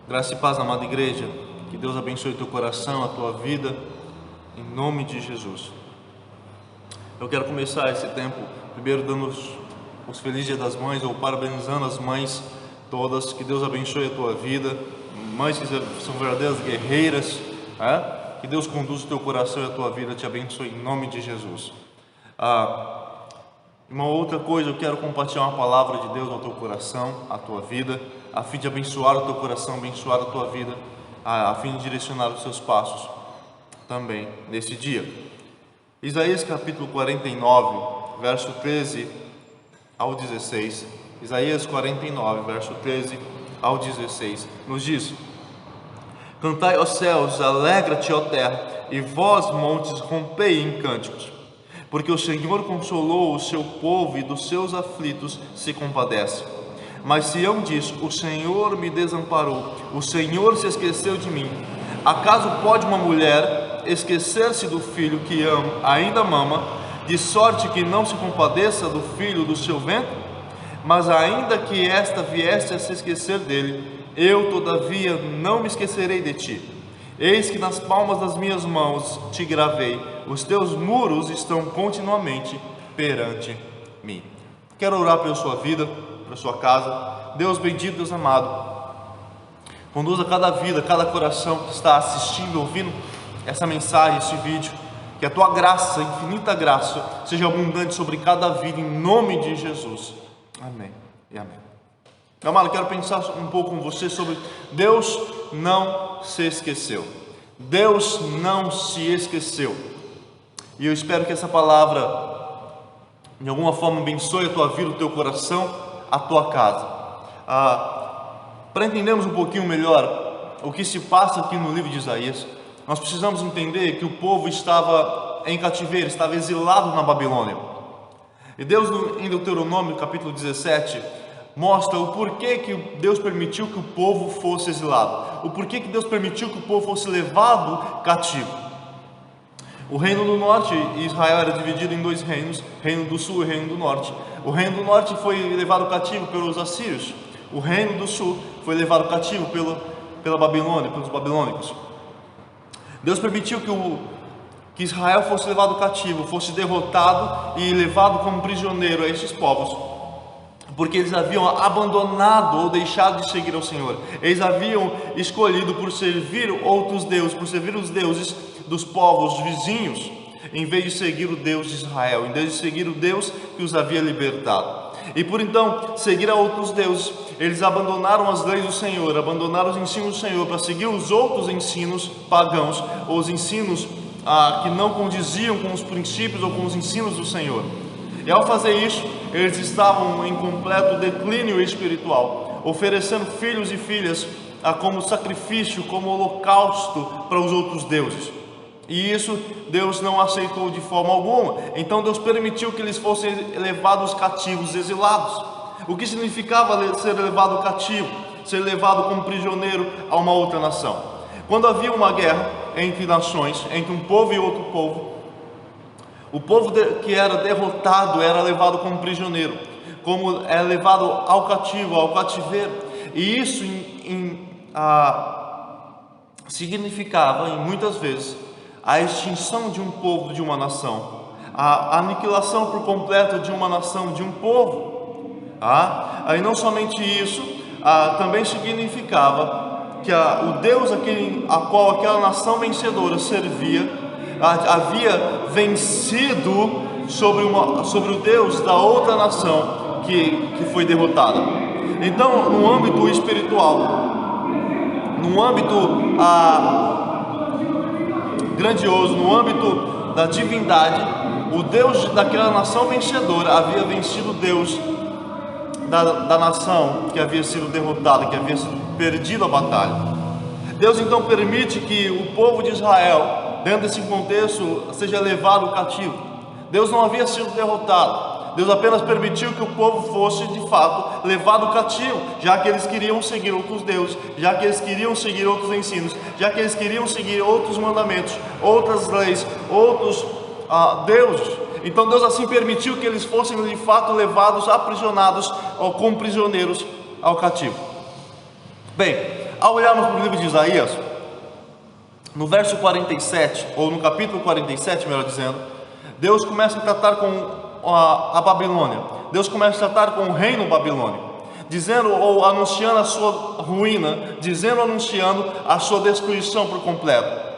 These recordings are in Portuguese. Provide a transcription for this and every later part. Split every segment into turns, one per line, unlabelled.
Graça e paz, amada igreja. Que Deus abençoe teu coração, a tua vida, em nome de Jesus. Eu quero começar esse tempo primeiro dando os felizes Dia das Mães, ou parabenizando as mães todas. Que Deus abençoe a tua vida, mães que são verdadeiras guerreiras, que Deus conduza o teu coração e a tua vida, te abençoe em nome de Jesus. Uma outra coisa, eu quero compartilhar uma palavra de Deus ao teu coração, à tua vida, a fim de abençoar o teu coração, abençoar a tua vida, a fim de direcionar os seus passos também nesse dia. Isaías capítulo 49, verso 13 ao 16. Isaías 49, verso 13 ao 16, nos diz: Cantai, ó céus, alegra-te, ó terra, e vós, montes, rompei em cânticos. Porque o Senhor consolou o seu povo e dos seus aflitos se compadece. Mas Sião diz: o Senhor me desamparou, o Senhor se esqueceu de mim. Acaso pode uma mulher esquecer-se do filho que ainda mama, de sorte que não se compadeça do filho do seu ventre? Mas ainda que esta viesse a se esquecer dele, eu todavia não me esquecerei de ti. Eis que nas palmas das minhas mãos te gravei, os teus muros estão continuamente perante mim. Quero orar pela sua vida, pela sua casa. Deus bendito, Deus amado, conduza cada vida, cada coração que está assistindo, ouvindo essa mensagem, esse vídeo. Que a tua graça, infinita graça, seja abundante sobre cada vida, em nome de Jesus. Amém e amém. Meu amado, quero pensar um pouco com você sobre Deus não se esqueceu. Deus não se esqueceu. E eu espero que essa palavra de alguma forma abençoe a tua vida, o teu coração, a tua casa. Para entendermos um pouquinho melhor o que se passa aqui no livro de Isaías, nós precisamos entender que o povo estava em cativeiro, estava exilado na Babilônia. E Deus, em Deuteronômio capítulo 17, mostra o porquê que Deus permitiu que o povo fosse exilado, o porquê que Deus permitiu que o povo fosse levado cativo. O reino do norte, Israel era dividido em dois reinos, reino do sul e reino do norte. O reino do norte foi levado cativo pelos assírios, o reino do sul foi levado cativo pela Babilônia, pelos babilônicos. Deus permitiu que Israel fosse levado cativo, fosse derrotado e levado como prisioneiro a esses povos, porque eles haviam abandonado ou deixado de seguir ao Senhor. Eles haviam escolhido por servir outros deuses, por servir os deuses dos povos vizinhos, em vez de seguir o Deus de Israel, em vez de seguir o Deus que os havia libertado. E por então seguir a outros deuses, eles abandonaram as leis do Senhor, abandonaram os ensinos do Senhor para seguir os outros ensinos pagãos, ou os ensinos que não condiziam com os princípios ou com os ensinos do Senhor. E ao fazer isso, eles estavam em completo declínio espiritual, oferecendo filhos e filhas como sacrifício, como holocausto para os outros deuses. E isso Deus não aceitou de forma alguma. Então Deus permitiu que eles fossem levados cativos, exilados. O que significava ser levado cativo? Ser levado como prisioneiro a uma outra nação. Quando havia uma guerra entre nações, entre um povo e outro povo, o povo que era derrotado era levado como prisioneiro, como é levado ao cativo, ao cativeiro. E isso significava, muitas vezes, a extinção de um povo, de uma nação, a aniquilação por completo de uma nação, de um povo. E não somente isso, também significava que o Deus a qual aquela nação vencedora servia havia vencido sobre o Deus da outra nação que foi derrotada. Então, no âmbito espiritual, no âmbito grandioso, no âmbito da divindade, o Deus daquela nação vencedora havia vencido o Deus da nação que havia sido derrotada, que havia perdido a batalha. Deus então permite que o povo de Israel, dentro desse contexto, seja levado cativo. Deus não havia sido derrotado, Deus apenas permitiu que o povo fosse de fato levado cativo, já que eles queriam seguir outros deuses, já que eles queriam seguir outros ensinos, já que eles queriam seguir outros mandamentos, outras leis, outros deuses. Então Deus assim permitiu que eles fossem de fato levados, aprisionados, ou como prisioneiros ao cativo. Bem, Ao olharmos para o livro de Isaías, no verso 47, ou no capítulo 47, melhor dizendo, Deus começa a tratar com a Babilônia. Deus começa a tratar com o reino babilônico, dizendo ou anunciando a sua ruína, dizendo ou anunciando a sua destruição por completo.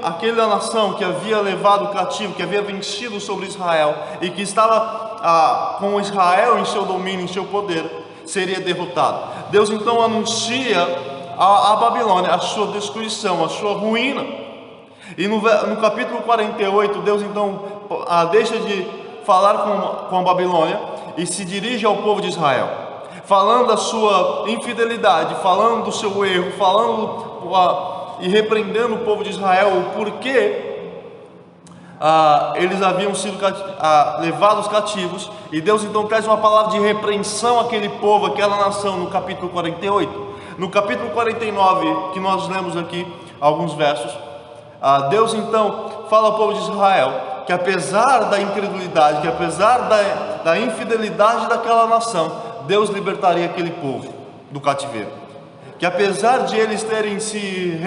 Aquela nação que havia levado cativo, que havia vencido sobre Israel e que estava com Israel em seu domínio, em seu poder, seria derrotado. Deus então anuncia a Babilônia a sua destruição, a sua ruína. E no capítulo 48, Deus então deixa de falar com a Babilônia e se dirige ao povo de Israel, falando da sua infidelidade, falando do seu erro, e repreendendo o povo de Israel, o porquê eles haviam sido levados cativos. E Deus então traz uma palavra de repreensão àquele povo, àquela nação, no capítulo 48. No capítulo 49, que nós lemos aqui alguns versos, Deus então fala ao povo de Israel que apesar da incredulidade, que apesar da infidelidade daquela nação, Deus libertaria aquele povo do cativeiro. Que apesar de eles terem se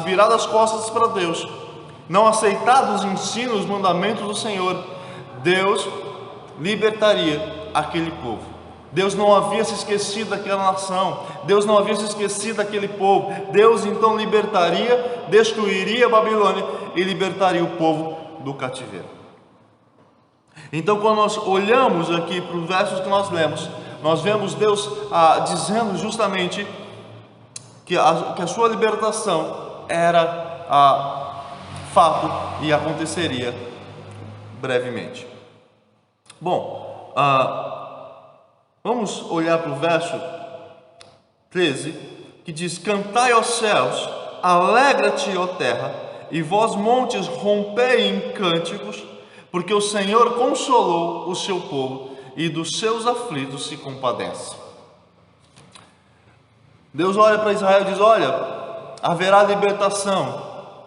virado as costas para Deus, não aceitado os ensinos, os mandamentos do Senhor, Deus libertaria aquele povo. Deus não havia se esquecido daquela nação, Deus não havia se esquecido daquele povo. Deus então libertaria, destruiria a Babilônia e libertaria o povo do cativeiro. Então, quando nós olhamos aqui para os versos que nós lemos, nós vemos Deus dizendo justamente que a sua libertação era fato e aconteceria brevemente. Bom, vamos olhar para o verso 13, que diz: cantai, ó céus, alegra-te, ó terra, e vós montes rompei em cânticos, porque o Senhor consolou o seu povo e dos seus aflitos se compadece. Deus olha para Israel e diz: olha, haverá libertação,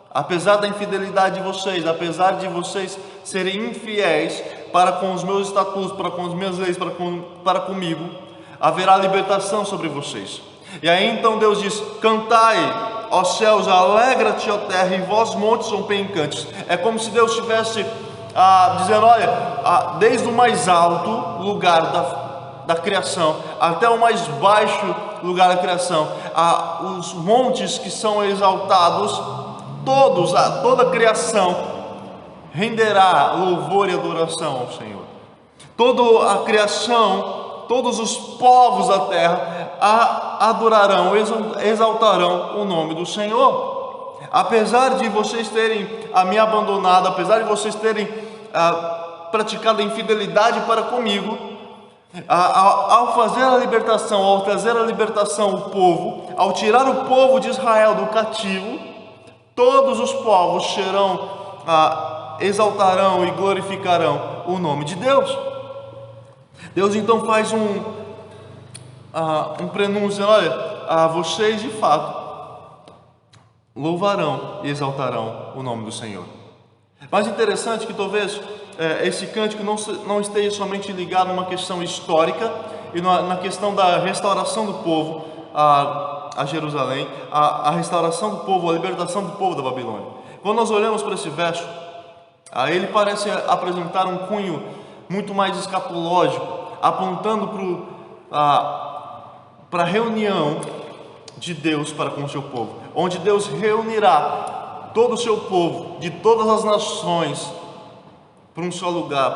apesar da infidelidade de vocês, apesar de vocês serem infiéis para com os meus estatutos, para com as minhas leis, para comigo, haverá libertação sobre vocês. E aí então Deus diz: cantai, ó céus, alegra-te, ó terra, e vós montes rompei em cânticos. É como se Deus estivesse dizendo: olha, desde o mais alto lugar da criação até o mais baixo lugar da criação, os montes que são exaltados, toda a criação renderá louvor e adoração ao Senhor. Toda a criação, todos os povos da terra adorarão, exaltarão o nome do Senhor. Apesar de vocês terem me abandonado, apesar de vocês terem praticado a infidelidade para comigo, ao fazer a libertação, ao trazer a libertação ao povo, ao tirar o povo de Israel do cativo, todos os povos exaltarão e glorificarão o nome de Deus. Deus então faz um prenúncio: olha, vocês de fato louvarão e exaltarão o nome do Senhor. Mas interessante que talvez esse cântico não esteja somente ligado a uma questão histórica e na questão da restauração do povo a Jerusalém, a restauração do povo, a libertação do povo da Babilônia. Quando nós olhamos para esse verso, ele parece apresentar um cunho muito mais escatológico, apontando para a reunião de Deus para com o seu povo, onde Deus reunirá todo o seu povo, de todas as nações, para um só lugar,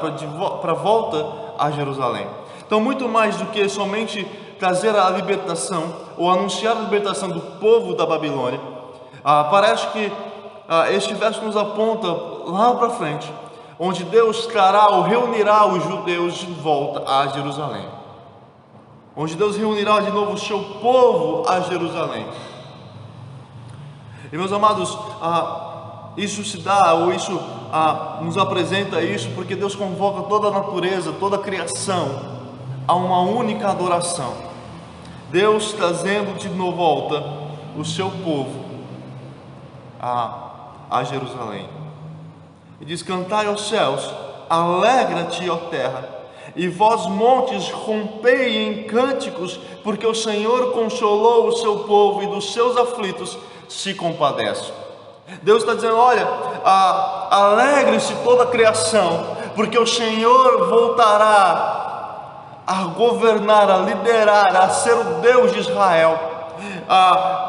para a volta a Jerusalém. Então, muito mais do que somente trazer a libertação, ou anunciar a libertação do povo da Babilônia, parece que este verso nos aponta lá para frente, onde Deus trará ou reunirá os judeus de volta a Jerusalém, onde Deus reunirá de novo o seu povo a Jerusalém. E meus amados, isso se dá, ou isso nos apresenta isso, porque Deus convoca toda a natureza, toda a criação a uma única adoração. Deus trazendo de novo volta o seu povo a Jerusalém. E diz: cantai aos céus, alegra-te, ó terra, e vós montes rompei em cânticos, porque o Senhor consolou o seu povo e dos seus aflitos se compadece. Deus está dizendo: olha, alegre-se toda a criação, porque o Senhor voltará a governar, a liderar, a ser o Deus de Israel.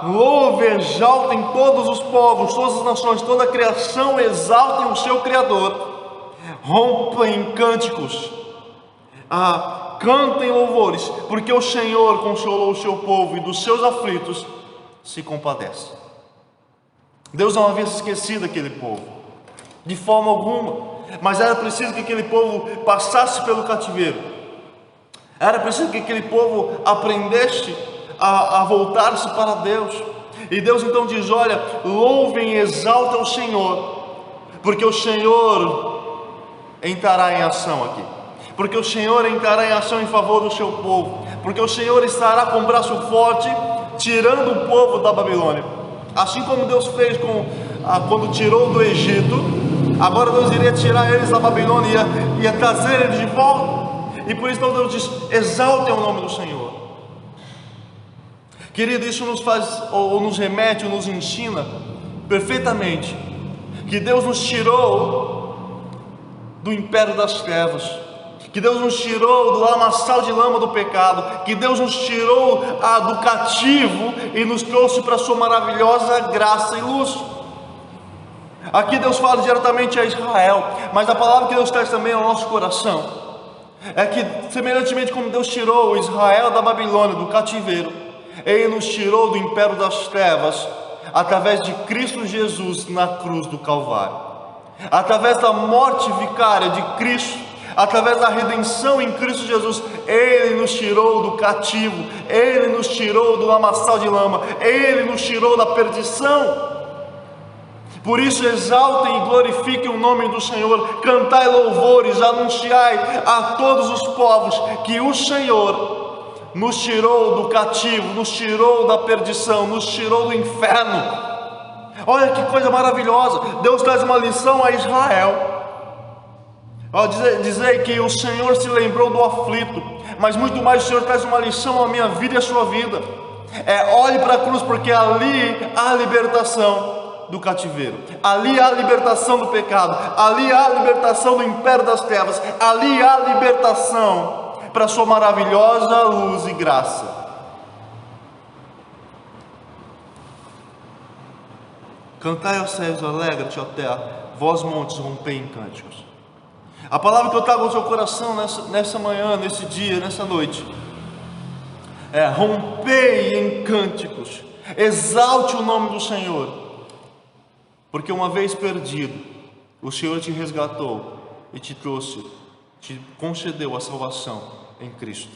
Louve, exaltem todos os povos, todas as nações, toda a criação exaltem o seu Criador. Rompam em cânticos, cantem louvores, porque o Senhor consolou o seu povo e dos seus aflitos se compadece. Deus não havia se esquecido daquele povo, de forma alguma, mas era preciso que aquele povo passasse pelo cativeiro, era preciso que aquele povo aprendesse a voltar-se para Deus. E Deus então diz: olha, louvem e exaltem o Senhor, porque o Senhor entrará em ação aqui, porque o Senhor entrará em ação em favor do seu povo, porque o Senhor estará com o braço forte, tirando o povo da Babilônia, assim como Deus fez quando tirou do Egito. Agora Deus iria tirar eles da Babilônia, ia trazer eles de volta, e por isso então Deus diz: exaltem o nome do Senhor. Querido, isso nos faz, ou nos remete, ou nos ensina perfeitamente que Deus nos tirou do império das trevas, que Deus nos tirou do lamaçal de lama do pecado, que Deus nos tirou do cativo e nos trouxe para a sua maravilhosa graça e luz. Aqui Deus fala diretamente a Israel, mas a palavra que Deus traz também ao nosso coração é que, semelhantemente como Deus tirou Israel da Babilônia, do cativeiro, Ele nos tirou do império das trevas através de Cristo Jesus na cruz do Calvário. Através da morte vicária de Cristo, através da redenção em Cristo Jesus, Ele nos tirou do cativo, Ele nos tirou do lamaçal de lama, Ele nos tirou da perdição. Por isso exaltem e glorifiquem o nome do Senhor, cantai louvores, anunciai a todos os povos que o Senhor nos tirou do cativo, nos tirou da perdição, nos tirou do inferno. Olha que coisa maravilhosa. Deus traz uma lição a Israel. Dizer que o Senhor se lembrou do aflito, mas muito mais o Senhor traz uma lição à minha vida e à sua vida. Olhe para a cruz, porque ali há a libertação do cativeiro, ali há a libertação do pecado, ali há a libertação do império das trevas, ali há a libertação para a sua maravilhosa luz e graça. Cantai aos céus, alegra-te, ó terra, vós montes, rompei em cânticos. A palavra que eu trago ao seu coração nessa manhã, nesse dia, nessa noite, rompei em cânticos, exalte o nome do Senhor, porque uma vez perdido, o Senhor te resgatou e te trouxe, te concedeu a salvação em Cristo.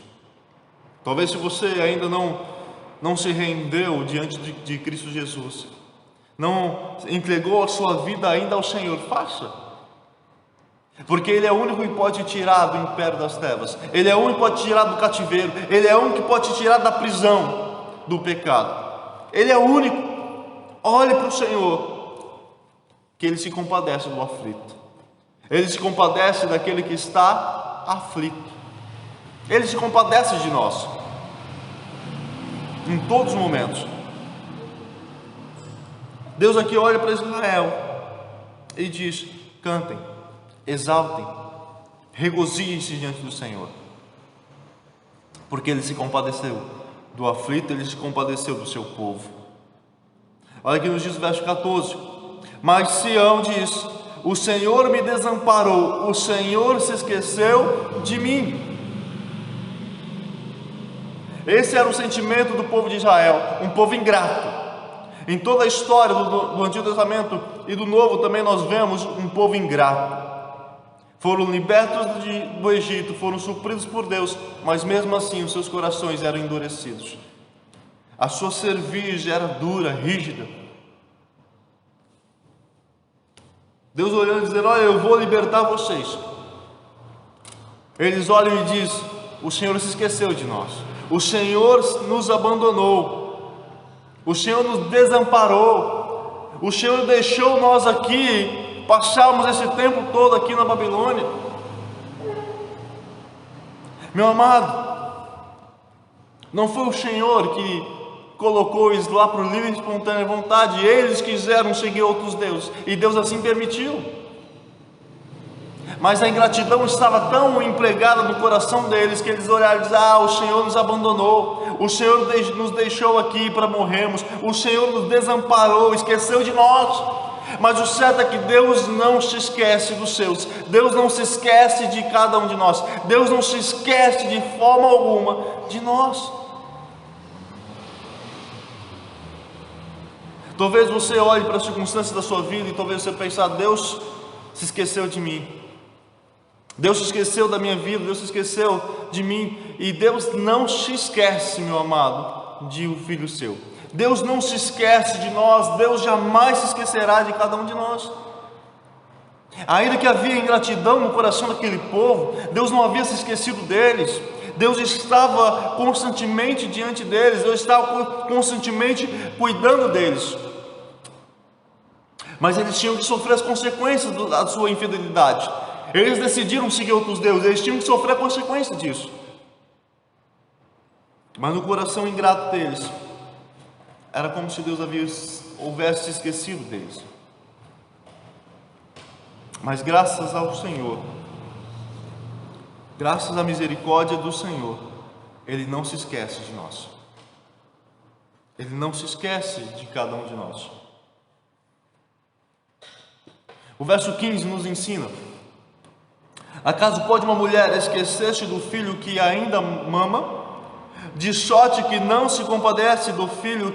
Talvez se você ainda não se rendeu diante de Cristo Jesus, não entregou a sua vida ainda ao Senhor, faça, porque Ele é o único que pode te tirar do império das trevas, Ele é o único que pode te tirar do cativeiro, Ele é o único que pode te tirar da prisão do pecado, Ele é o único. Olhe para o Senhor, que Ele se compadece do aflito, Ele se compadece daquele que está aflito, Ele se compadece de nós, em todos os momentos. Deus aqui olha para Israel e diz: cantem, exaltem, regozijem-se diante do Senhor, porque Ele se compadeceu do aflito, Ele se compadeceu do seu povo. Olha aqui nos diz o verso 14: mas Sião diz: o Senhor me desamparou, o Senhor se esqueceu de mim. Esse era o sentimento do povo de Israel, um povo ingrato. Em toda a história do Antigo Testamento e do Novo também nós vemos um povo ingrato. Foram libertos do Egito, foram supridos por Deus, mas mesmo assim os seus corações eram endurecidos. A sua cerviz era dura, rígida. Deus olhando e dizendo: olha, eu vou libertar vocês. Eles olham e dizem: o Senhor se esqueceu de nós, o Senhor nos abandonou, o Senhor nos desamparou, o Senhor deixou nós aqui passarmos esse tempo todo aqui na Babilônia. Meu amado, não foi o Senhor que colocou eles lá por livre e espontânea vontade. Eles quiseram seguir outros deuses e Deus assim permitiu. Mas a ingratidão estava tão empregada no coração deles que eles olharam e disseram: o Senhor nos abandonou, o Senhor nos deixou aqui para morrermos, o Senhor nos desamparou, esqueceu de nós. Mas o certo é que Deus não se esquece dos seus, Deus não se esquece de cada um de nós, Deus não se esquece de forma alguma de nós. Talvez você olhe para as circunstâncias da sua vida e talvez você pense: Deus se esqueceu de mim, Deus se esqueceu da minha vida, Deus se esqueceu de mim. E Deus não se esquece, meu amado, de um filho seu. Deus não se esquece de nós, Deus jamais se esquecerá de cada um de nós. Ainda que havia ingratidão no coração daquele povo, Deus não havia se esquecido deles. Deus estava constantemente diante deles, Deus estava constantemente cuidando deles. Mas eles tinham que sofrer as consequências da sua infidelidade. Eles decidiram seguir outros deuses, eles tinham que sofrer a consequência disso. Mas no coração ingrato deles, era como se Deus houvesse se esquecido deles. Mas graças ao Senhor, graças à misericórdia do Senhor, Ele não se esquece de nós. Ele não se esquece de cada um de nós. O verso 15 nos ensina: acaso pode uma mulher esquecer-se do filho que ainda mama, de sorte que não se compadece do filho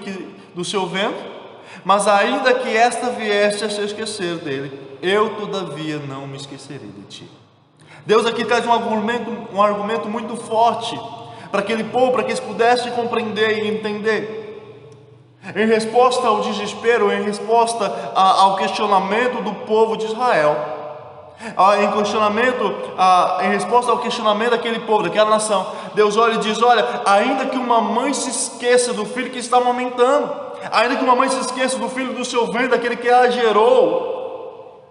do seu ventre? Mas ainda que esta viesse a se esquecer dele, eu todavia não me esquecerei de ti. Deus aqui traz um argumento muito forte para aquele povo, para que eles pudessem compreender e entender. Em resposta ao desespero, em resposta ao questionamento do povo de Israel, em resposta ao questionamento daquele povo, daquela nação, Deus olha e diz: olha, ainda que uma mãe se esqueça do filho que está amamentando, ainda que uma mãe se esqueça do filho do seu ventre, daquele que a gerou,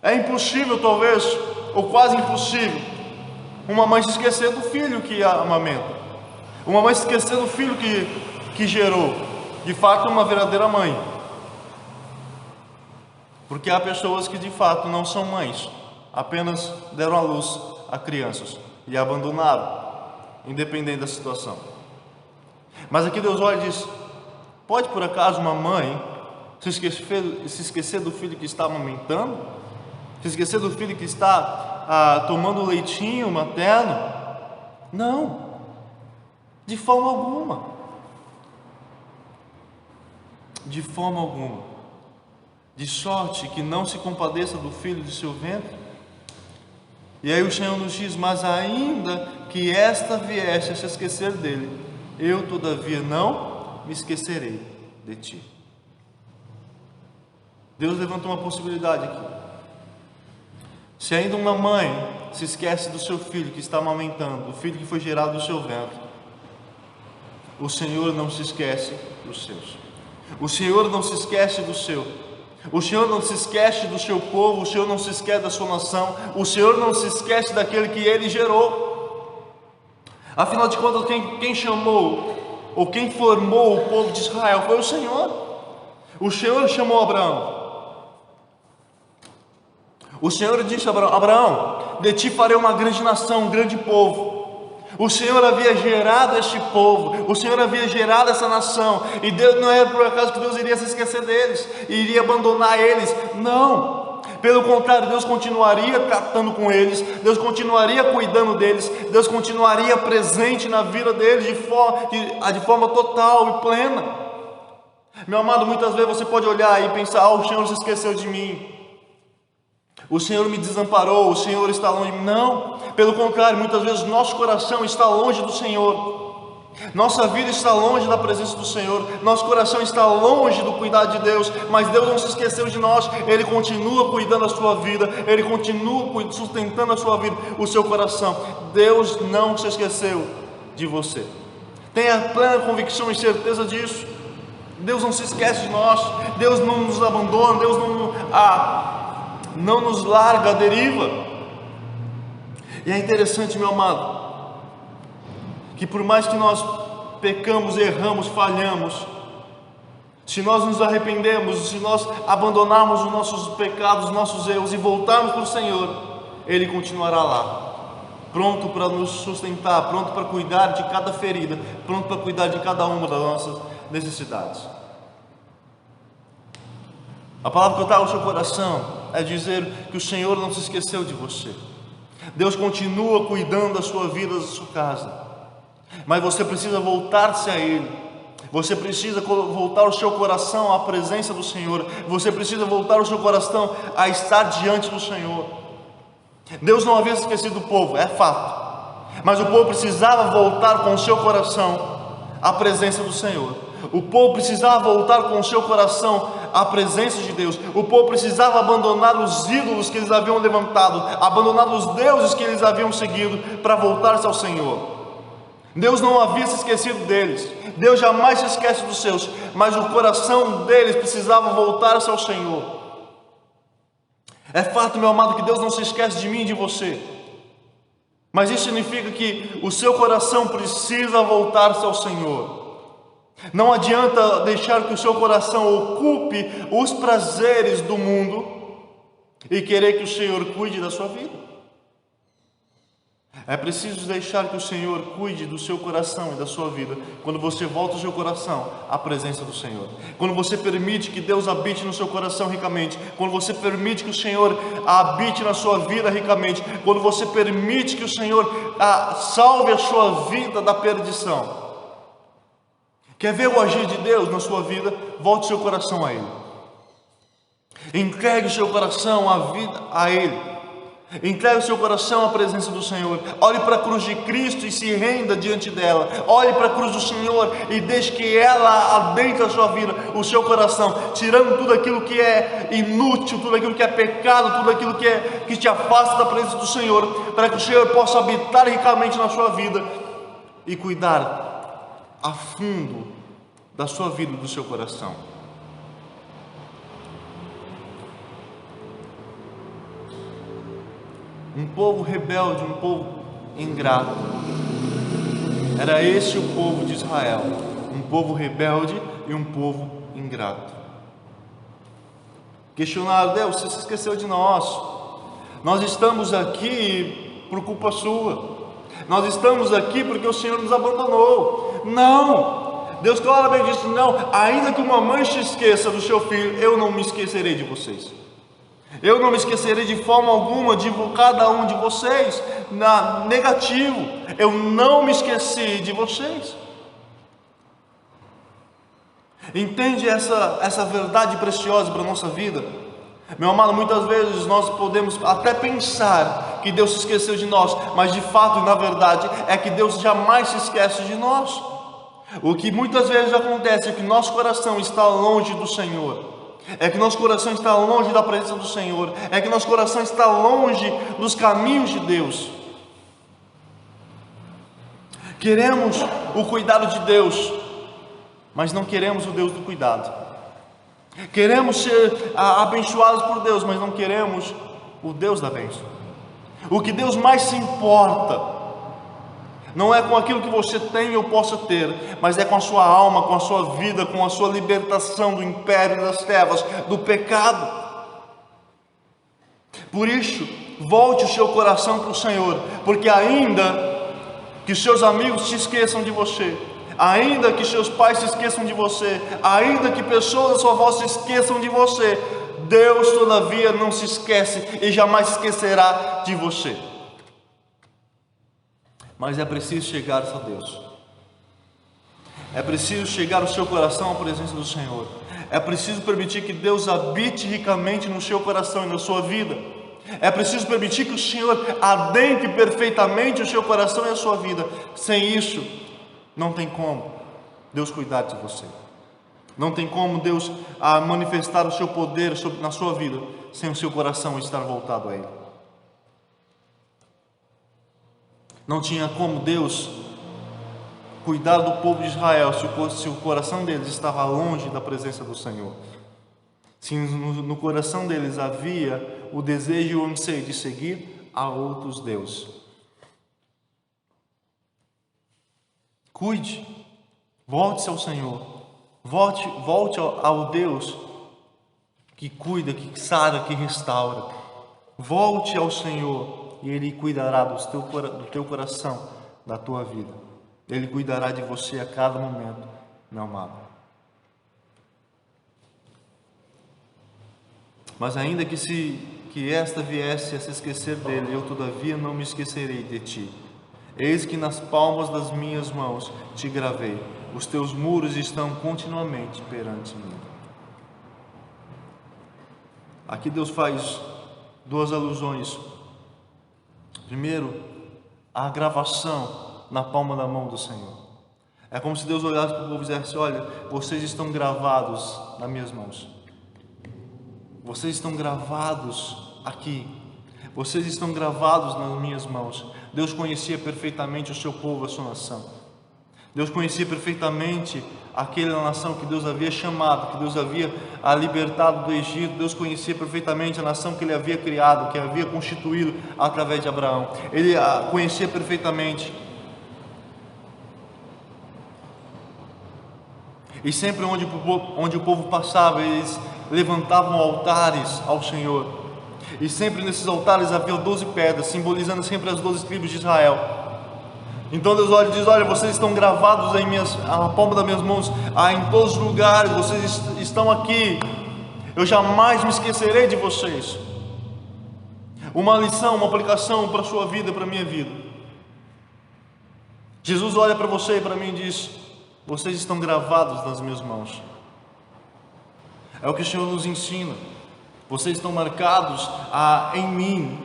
é impossível, talvez, ou quase impossível, uma mãe se esquecer do filho que a amamenta, uma mãe se esquecer do filho que gerou. De fato, uma verdadeira mãe. Porque há pessoas que de fato não são mães, apenas deram à luz a crianças e a abandonaram, independente da situação. Mas aqui Deus olha e diz: pode por acaso uma mãe se esquecer do filho que está amamentando? Se esquecer do filho que está tomando leitinho materno? Não, de forma alguma. De forma alguma. De sorte que não se compadeça do filho de seu ventre. E aí o Senhor nos diz: mas ainda que esta viesse a se esquecer dele, eu todavia não me esquecerei de ti. Deus levanta uma possibilidade aqui. Se ainda uma mãe se esquece do seu filho que está amamentando, do filho que foi gerado do seu ventre, o Senhor não se esquece dos seus. O Senhor não se esquece do seu. O Senhor não se esquece do seu povo. O Senhor não se esquece da sua nação. O Senhor não se esquece daquele que Ele gerou. Afinal de contas, quem chamou ou quem formou o povo de Israel foi o Senhor. O Senhor chamou Abraão. O Senhor disse a Abraão: Abraão, de ti farei uma grande nação, um grande povo. O Senhor havia gerado este povo, o Senhor havia gerado essa nação, e Deus, não era por acaso que Deus iria se esquecer deles, iria abandonar eles, não. Pelo contrário, Deus continuaria tratando com eles, Deus continuaria cuidando deles, Deus continuaria presente na vida deles de forma total e plena. Meu amado, muitas vezes você pode olhar e pensar: o Senhor se esqueceu de mim, o Senhor me desamparou, o Senhor está longe de mim. Não, pelo contrário, muitas vezes nosso coração está longe do Senhor, nossa vida está longe da presença do Senhor, nosso coração está longe do cuidado de Deus. Mas Deus não se esqueceu de nós, Ele continua cuidando da sua vida, Ele continua sustentando a sua vida, o seu coração. Deus não se esqueceu de você, tenha plena convicção e certeza disso. Deus não se esquece de nós, Deus não nos abandona, Deus não nos larga à deriva. E é interessante, meu amado, que por mais que nós pecamos, erramos, falhamos, se nós nos arrependemos, se nós abandonarmos os nossos pecados, os nossos erros e voltarmos para o Senhor, Ele continuará lá, pronto para nos sustentar, pronto para cuidar de cada ferida, pronto para cuidar de cada uma das nossas necessidades. A palavra que eu trago ao seu coração é dizer que o Senhor não se esqueceu de você. Deus continua cuidando da sua vida, da sua casa, mas você precisa voltar-se a Ele. Você precisa voltar o seu coração à presença do Senhor. Você precisa voltar o seu coração a estar diante do Senhor. Deus não havia esquecido do povo, é fato, mas o povo precisava voltar com o seu coração à presença do Senhor. O povo precisava voltar com o seu coração à presença de Deus. O povo precisava abandonar os ídolos que eles haviam levantado, abandonar os deuses que eles haviam seguido, para voltar-se ao Senhor. Deus não havia se esquecido deles. Deus jamais se esquece dos seus, mas o coração deles precisava voltar-se ao Senhor. É fato, meu amado, que Deus não se esquece de mim e de você, mas isso significa que o seu coração precisa voltar-se ao Senhor. Não adianta deixar que o seu coração ocupe os prazeres do mundo e querer que o Senhor cuide da sua vida. É preciso deixar que o Senhor cuide do seu coração e da sua vida quando você volta o seu coração à presença do Senhor. Quando você permite que Deus habite no seu coração ricamente. Quando você permite que o Senhor habite na sua vida ricamente. Quando você permite que o Senhor salve a sua vida da perdição. Quer ver o agir de Deus na sua vida? Volte o seu coração a Ele. Entregue o seu coração à vida a Ele. Entregue o seu coração à presença do Senhor. Olhe para a cruz de Cristo e se renda diante dela. Olhe para a cruz do Senhor e deixe que ela adentre a sua vida, o seu coração, tirando tudo aquilo que é inútil, tudo aquilo que é pecado, tudo aquilo que te afasta da presença do Senhor, para que o Senhor possa habitar ricamente na sua vida e cuidar a fundo da sua vida e do seu coração. Um povo rebelde, um povo ingrato. Era esse o povo de Israel, um povo rebelde e um povo ingrato. Questionaram: Deus, você se esqueceu de nós. Nós estamos aqui por culpa sua. Nós estamos aqui porque o Senhor nos abandonou. Não! Deus claramente disse: não, ainda que uma mãe se esqueça do seu filho, eu não me esquecerei de vocês. Eu não me esquecerei de forma alguma de cada um de vocês. Negativo, eu não me esqueci de vocês. Entende essa verdade preciosa para a nossa vida? Meu amado, muitas vezes nós podemos até pensar que Deus se esqueceu de nós, mas de fato, na verdade, é que Deus jamais se esquece de nós. O que muitas vezes acontece é que nosso coração está longe do Senhor. É que nosso coração está longe da presença do Senhor. É que nosso coração está longe dos caminhos de Deus. Queremos o cuidado de Deus, mas não queremos o Deus do cuidado. Queremos ser abençoados por Deus, mas não queremos o Deus da bênção. O que Deus mais se importa não é com aquilo que você tem ou possa ter, mas é com a sua alma, com a sua vida, com a sua libertação do império das trevas, do pecado. Por isso, volte o seu coração para o Senhor, porque ainda que seus amigos se esqueçam de você, ainda que seus pais se esqueçam de você, ainda que pessoas da sua volta se esqueçam de você, Deus todavia não se esquece e jamais se esquecerá de você. Mas é preciso chegar a Deus. É preciso chegar o seu coração à presença do Senhor. É preciso permitir que Deus habite ricamente no seu coração e na sua vida. É preciso permitir que o Senhor adentre perfeitamente o seu coração e a sua vida. Sem isso, não tem como Deus cuidar de você. Não tem como Deus manifestar o seu poder na sua vida sem o seu coração estar voltado a Ele. Não tinha como Deus cuidar do povo de Israel se o coração deles estava longe da presença do Senhor. Se no coração deles havia o desejo e o anseio de seguir a outros deuses. Cuide, volte-se ao Senhor, volte ao Deus que cuida, que sara, que restaura. Volte ao Senhor e Ele cuidará do teu coração, da tua vida. Ele cuidará de você a cada momento, meu amado. Mas ainda que esta viesse a se esquecer dele, eu todavia não me esquecerei de ti. Eis que nas palmas das minhas mãos te gravei, os teus muros estão continuamente perante mim. Aqui Deus faz duas alusões. Primeiro, a gravação na palma da mão do Senhor. É como se Deus olhasse para o povo e dissesse: olha, vocês estão gravados nas minhas mãos. Vocês estão gravados aqui. Vocês estão gravados nas minhas mãos. Deus conhecia perfeitamente o seu povo, a sua nação. Deus conhecia perfeitamente aquela nação que Deus havia chamado, que Deus havia libertado do Egito. Deus conhecia perfeitamente a nação que Ele havia criado, que havia constituído através de Abraão. Ele a conhecia perfeitamente. E sempre onde o povo passava, eles levantavam altares ao Senhor. E sempre nesses altares havia 12 pedras, simbolizando sempre as 12 tribos de Israel. Então Deus olha e diz: olha, vocês estão gravados na palma das minhas mãos, em todos os lugares, vocês estão aqui. Eu jamais me esquecerei de vocês. Uma lição, uma aplicação para a sua vida, para a minha vida. Jesus olha para você e para mim e diz: vocês estão gravados nas minhas mãos. É o que o Senhor nos ensina. Vocês estão marcados em mim.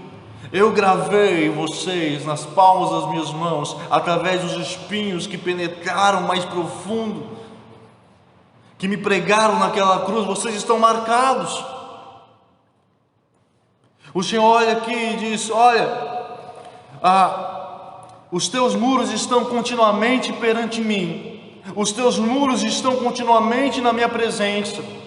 Eu gravei vocês nas palmas das minhas mãos, através dos espinhos que penetraram mais profundo, que me pregaram naquela cruz. Vocês estão marcados. O Senhor olha aqui e diz: olha, os teus muros estão continuamente perante mim. Os teus muros estão continuamente na minha presença.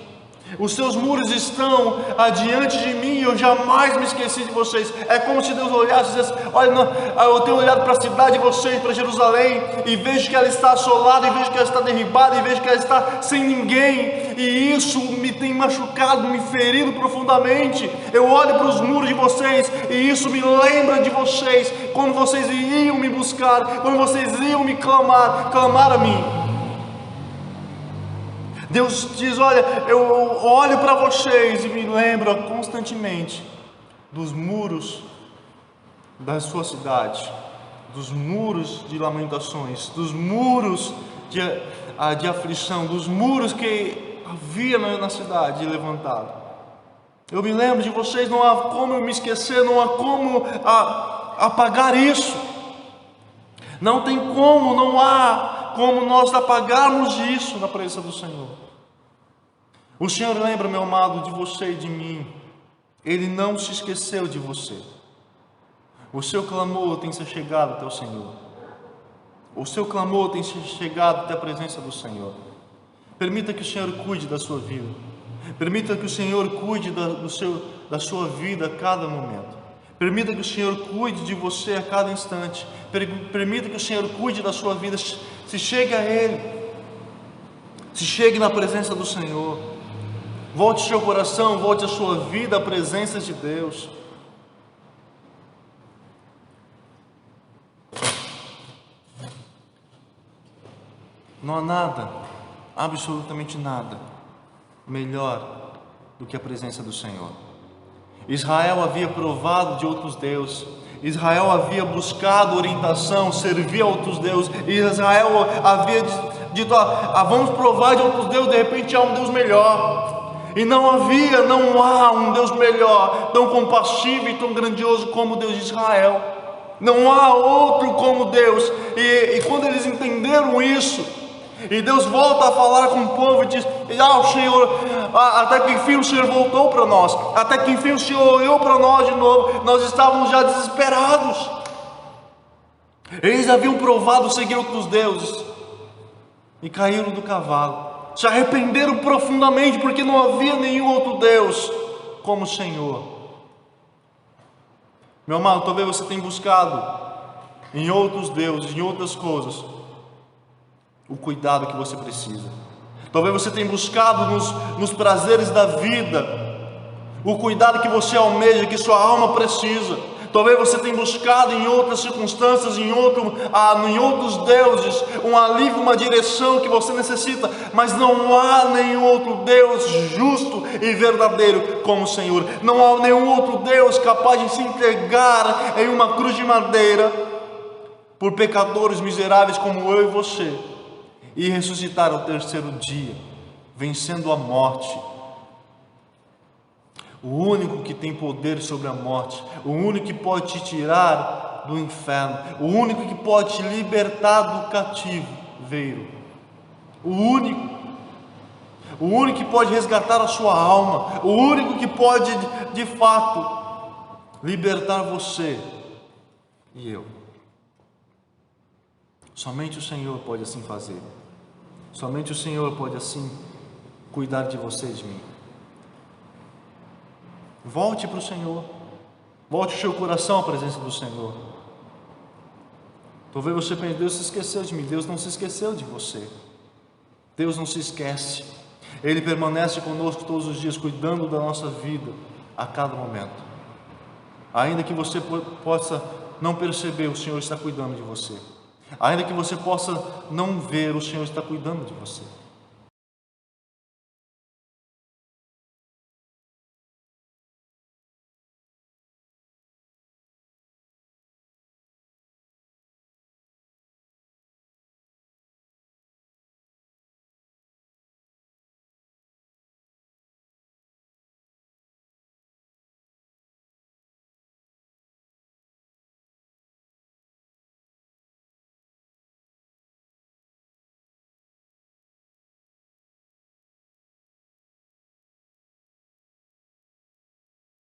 Os teus muros estão adiante de mim, eu jamais me esqueci de vocês. É como se Deus olhasse e dissesse: olha, eu tenho olhado para a cidade de vocês, para Jerusalém, e vejo que ela está assolada, e vejo que ela está derribada, e vejo que ela está sem ninguém, e isso me tem machucado, me ferido profundamente. Eu olho para os muros de vocês, e isso me lembra de vocês, quando vocês iam me buscar, quando vocês iam me clamar a mim. Deus diz: olha, eu olho para vocês e me lembro constantemente dos muros da sua cidade, dos muros de lamentações, dos muros de aflição, dos muros que havia na cidade levantado. Eu me lembro de vocês, não há como eu me esquecer, não há como apagar isso. Não tem como, não há como nós apagarmos isso na presença do Senhor. O Senhor lembra, meu amado, de você e de mim. Ele não se esqueceu de você. O seu clamor tem se chegado até o Senhor. O seu clamor tem se chegado até a presença do Senhor. Permita que o Senhor cuide da sua vida. Permita que o Senhor cuide da sua vida a cada momento. Permita que o Senhor cuide de você a cada instante. Permita que o Senhor cuide da sua vida. Se chegue a Ele. Se chegue na presença do Senhor. Volte seu coração, volte a sua vida à presença de Deus. Não há nada, absolutamente nada, melhor do que a presença do Senhor. Israel havia provado de outros deuses. Israel havia buscado orientação, servir a outros deuses. Israel havia dito: vamos provar de outros deuses, de repente há um Deus melhor. E não há um Deus melhor, tão compassivo e tão grandioso como o Deus de Israel. Não há outro como Deus. E quando eles entenderam isso, e Deus volta a falar com o povo e diz: o Senhor, até que enfim o Senhor voltou para nós, até que enfim o Senhor olhou para nós de novo. Nós estávamos já desesperados. Eles haviam provado seguir outros deuses e caíram do cavalo. Se arrependeram profundamente, porque não havia nenhum outro Deus como o Senhor. Meu amado, talvez você tenha buscado em outros deuses, em outras coisas, o cuidado que você precisa. Talvez você tenha buscado nos prazeres da vida o cuidado que você almeja, que sua alma precisa. Talvez você tenha buscado em outras circunstâncias, em outros deuses, um alívio, uma direção que você necessita, mas não há nenhum outro Deus justo e verdadeiro como o Senhor. Não há nenhum outro Deus capaz de se entregar em uma cruz de madeira por pecadores miseráveis como eu e você, e ressuscitar ao terceiro dia, vencendo a morte. O único que tem poder sobre a morte, o único que pode te tirar do inferno, o único que pode te libertar do cativeiro, o único que pode resgatar a sua alma, o único que pode de fato libertar você e eu. Somente o Senhor pode assim fazer. Somente o Senhor pode assim cuidar de você e de mim. Volte para o Senhor. Volte o seu coração à presença do Senhor. Talvez você pense: Deus se esqueceu de mim. Deus não se esqueceu de você. Deus não se esquece. Ele permanece conosco todos os dias, cuidando da nossa vida a cada momento. Ainda que você possa não perceber, o Senhor está cuidando de você. Ainda que você possa não ver, o Senhor está cuidando de você.